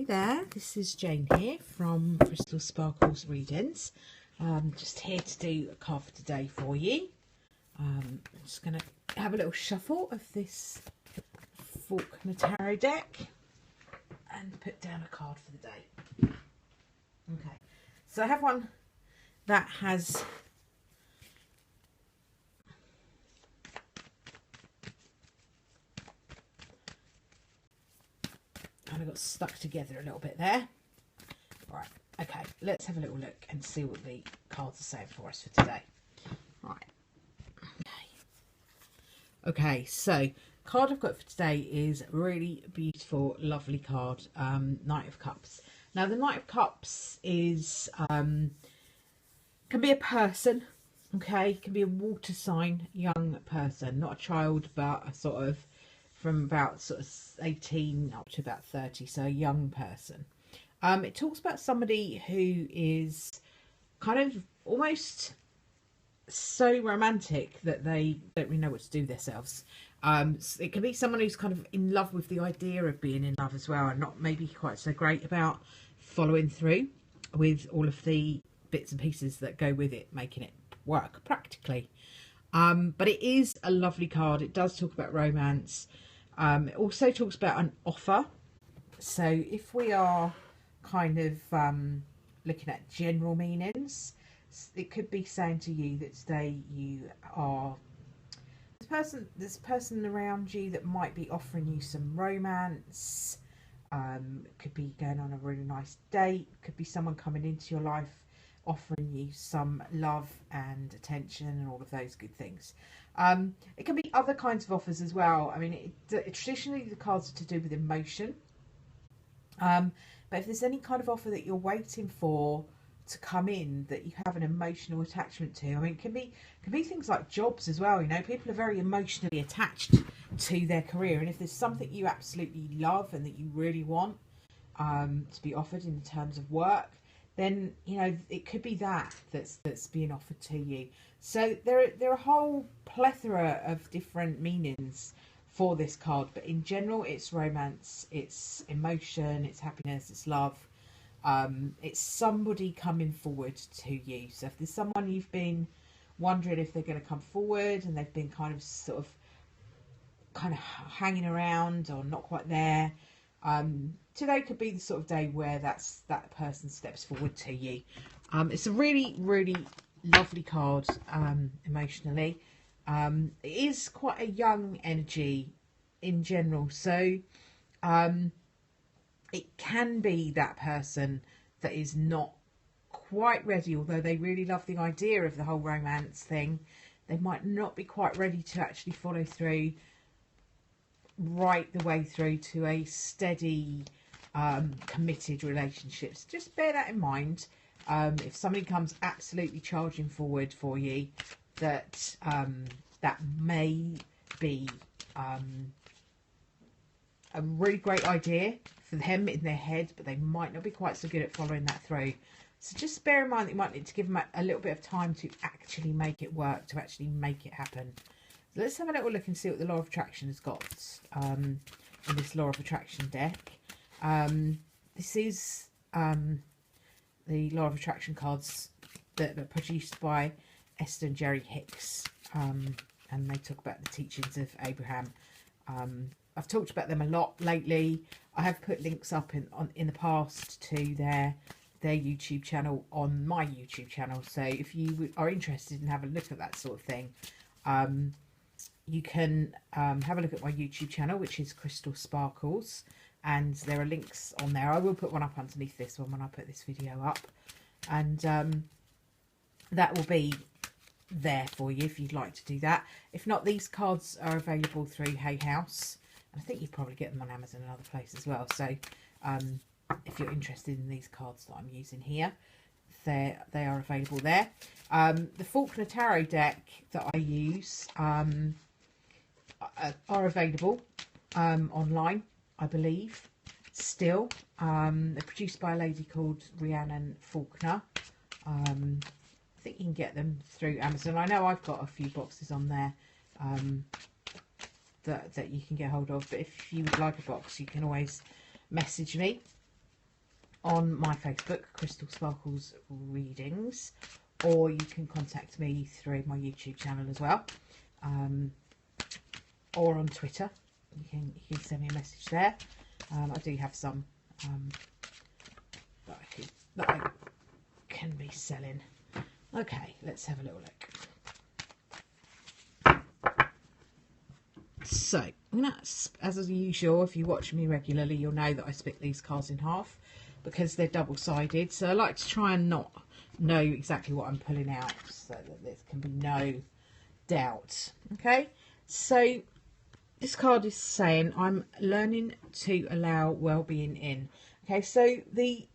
there, this is Jane here from Crystal Sparkles Readings. Just here to do a card for today for you. I'm just going to have a little shuffle of this Faulkner Tarot deck and put down a card for the day. Okay, so I have one that has kind of got stuck together a little bit there. Right, okay, let's have a little look and see what the cards are saying for us for today. Right, okay, so card I've got for today is a really beautiful, lovely card, Knight of Cups. Now the Knight of Cups is can be a person, okay, can be a water sign, young person, not a child, but a sort of from about sort of 18 up to about 30, so a young person. It talks about somebody who is kind of almost so romantic that they don't really know what to do with themselves. It can be someone who's kind of in love with the idea of being in love as well, and not maybe quite so great about following through with all of the bits and pieces that go with it, making it work practically. But it is a lovely card. It does talk about romance. It also talks about an offer. So if we are kind of looking at general meanings, it could be saying to you that today you are this person around you that might be offering you some romance. Could be going on a really nice date. Could be someone coming into your life offering you some love and attention and all of those good things. It can be other kinds of offers as well. I mean, traditionally the cards are to do with emotion. But if there's any kind of offer that you're waiting for to come in that you have an emotional attachment to, I mean, it can be things like jobs as well. You know, people are very emotionally attached to their career, and if there's something you absolutely love and that you really want to be offered in terms of work, then you know it could be that's being offered to you. So there are a whole plethora of different meanings for this card, but in general it's romance, it's emotion, it's happiness, it's love. It's somebody coming forward to you. So if there's someone you've been wondering if they're going to come forward and they've been kind of hanging around or not quite there, today could be the sort of day where that person steps forward to you. It's a really, really lovely card emotionally. It is quite a young energy in general, so it can be that person that is not quite ready, although they really love the idea of the whole romance thing. They might not be quite ready to actually follow through right the way through to a steady committed relationships. Just bear that in mind. If somebody comes absolutely charging forward for you, that that may be a really great idea for them in their head, but they might not be quite so good at following that through. So just bear in mind that you might need to give them a little bit of time to actually make it work, to actually make it happen. So let's have a little look and see what the Law of Attraction has got in this Law of Attraction deck. This is the Law of Attraction cards that are produced by Esther and Jerry Hicks, and they talk about the teachings of Abraham. I've talked about them a lot lately. I have put links up in the past to their YouTube channel on my YouTube channel. So if you are interested in having a look at that sort of thing, you can have a look at my YouTube channel, which is Crystal Sparkles, and there are links on there. I will put one up underneath this one when I put this video up, and that will be there for you if you'd like to do that. If not, these cards are available through Hay House, and I think you probably get them on Amazon and other places as well. So if you're interested in these cards that I'm using here, they are available there. The Faulkner Tarot deck that I use are available online, I believe, still. They're produced by a lady called Rhiannon Faulkner. I think you can get them through Amazon. I know I've got a few boxes on there that you can get hold of, but if you would like a box, you can always message me on my Facebook, Crystal Sparkles Readings, or you can contact me through my YouTube channel as well, or on Twitter. You can send me a message there. I do have some that I can be selling. Okay, let's have a little look. So, as usual, if you watch me regularly, you'll know that I split these cards in half because they're double-sided. So I like to try and not know exactly what I'm pulling out so that there can be no doubt. Okay, so this card is saying I'm learning to allow well-being in. Okay, so the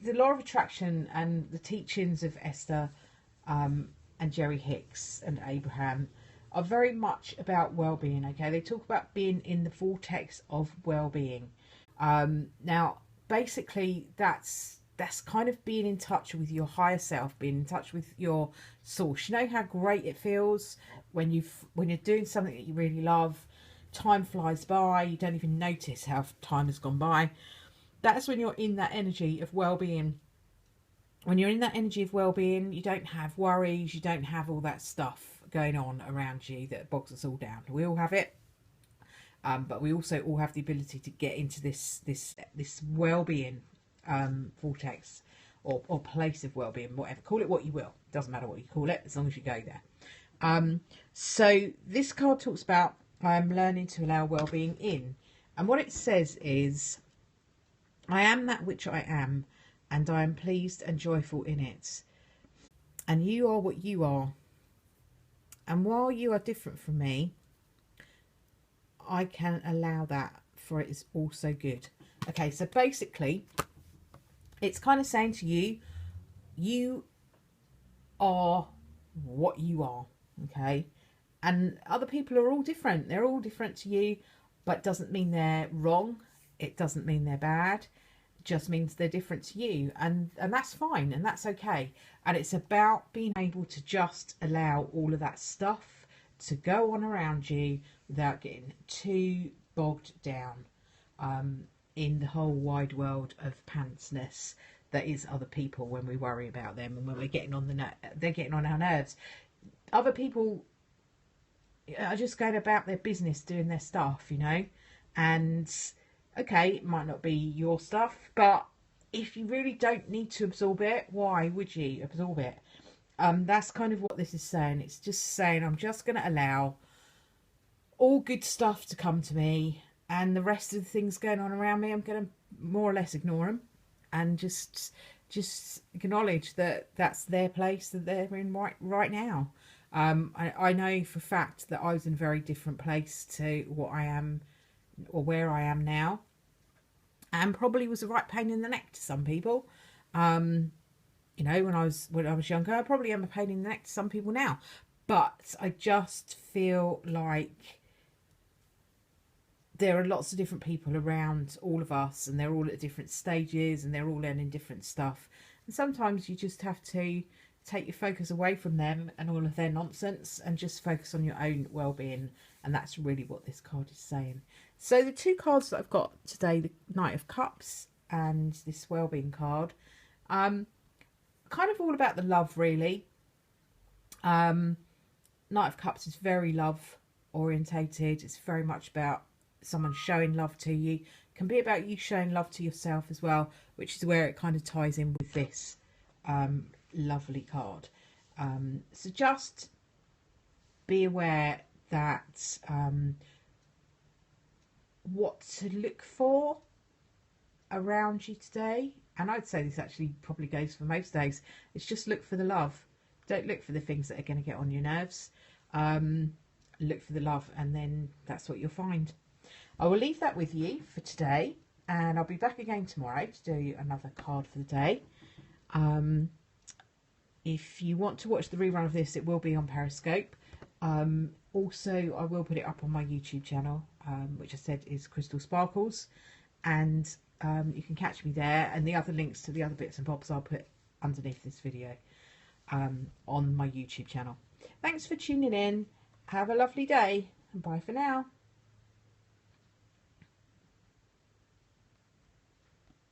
law of attraction and the teachings of Esther and Jerry Hicks and Abraham are very much about well-being. Okay, they talk about being in the vortex of well-being. Now, basically, that's kind of being in touch with your higher self, being in touch with your source. You know how great it feels when you're doing something that you really love. Time flies by, you don't even notice how time has gone by. That's when you're in that energy of well-being. When you're in that energy of well-being, you don't have worries, you don't have all that stuff going on around you that bogs us all down. We all have it, but we also all have the ability to get into this well-being vortex or place of well-being, whatever. Call it what you will. Doesn't matter what you call it, as long as you go there. So this card talks about I'm learning to allow well-being in. And what it says is, I am that which I am, and I am pleased and joyful in it. And you are what you are. And while you are different from me, I can allow that, for it is also good. Okay, so basically, it's kind of saying to you, you are what you are, okay? And other people are all different. They're all different to you, but it doesn't mean they're wrong. It doesn't mean they're bad. It just means they're different to you. And that's fine, and that's okay. And it's about being able to just allow all of that stuff to go on around you without getting too bogged down in the whole wide world of pantsness that is other people when we worry about them and when we're getting on they're getting on our nerves. Other people are just going about their business, doing their stuff, you know, and okay, it might not be your stuff, but if you really don't need to absorb it, why would you absorb it? That's kind of what this is saying. It's just saying I'm just going to allow all good stuff to come to me, and the rest of the things going on around me, I'm going to more or less ignore them and just acknowledge that that's their place that they're in right now. I know for a fact that I was in a very different place to what I am or where I am now, and probably was a right pain in the neck to some people. You know, when I was younger, I probably am a pain in the neck to some people now, but I just feel like there are lots of different people around all of us, and they're all at different stages, and they're all learning different stuff. And sometimes you just have to take your focus away from them and all of their nonsense and just focus on your own well-being. And that's really what this card is saying. So the two cards that I've got today, the Knight of Cups and this well-being card, kind of all about the love, really. Knight of Cups is very love orientated. It's very much about someone showing love to you. It can be about you showing love to yourself as well, which is where it kind of ties in with this lovely card. So just be aware that what to look for around you today, and I'd say this actually probably goes for most days, it's just look for the love. Don't look for the things that are going to get on your nerves. Look for the love, and then that's what you'll find. I will leave that with you for today, and I'll be back again tomorrow to do another card for the day. If you want to watch the rerun of this, it will be on Periscope. Also, I will put it up on my YouTube channel, which I said is Crystal Sparkles, and you can catch me there, and the other links to the other bits and bobs I'll put underneath this video on my YouTube channel. Thanks for tuning in. Have a lovely day, and bye for now.